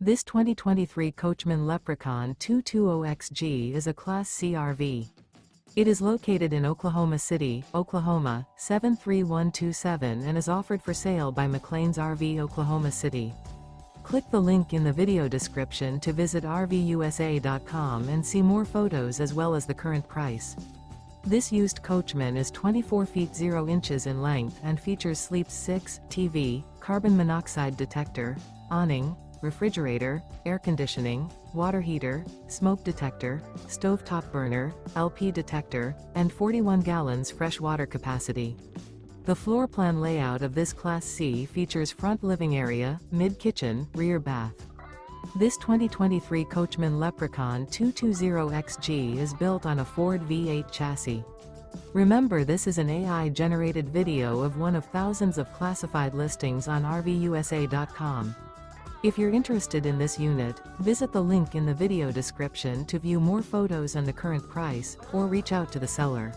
This 2023 Coachmen Leprechaun 220XG is a Class C RV. It is located in Oklahoma City, Oklahoma, 73127 and is offered for sale by McClain's RV Oklahoma City. Click the link in the video description to visit RVUSA.com and see more photos as well as the current price. This used Coachman is 24 feet 0 inches in length and features sleep 6, TV, carbon monoxide detector, awning, refrigerator, air conditioning, water heater, smoke detector, stovetop burner, LP detector, and 41 gallons fresh water capacity. The floor plan layout of this Class C features front living area, mid-kitchen, rear bath. This 2023 Coachmen Leprechaun 220XG is built on a Ford V8 chassis. Remember, this is an AI-generated video of one of thousands of classified listings on RVUSA.com. If you're interested in this unit, visit the link in the video description to view more photos and the current price, or reach out to the seller.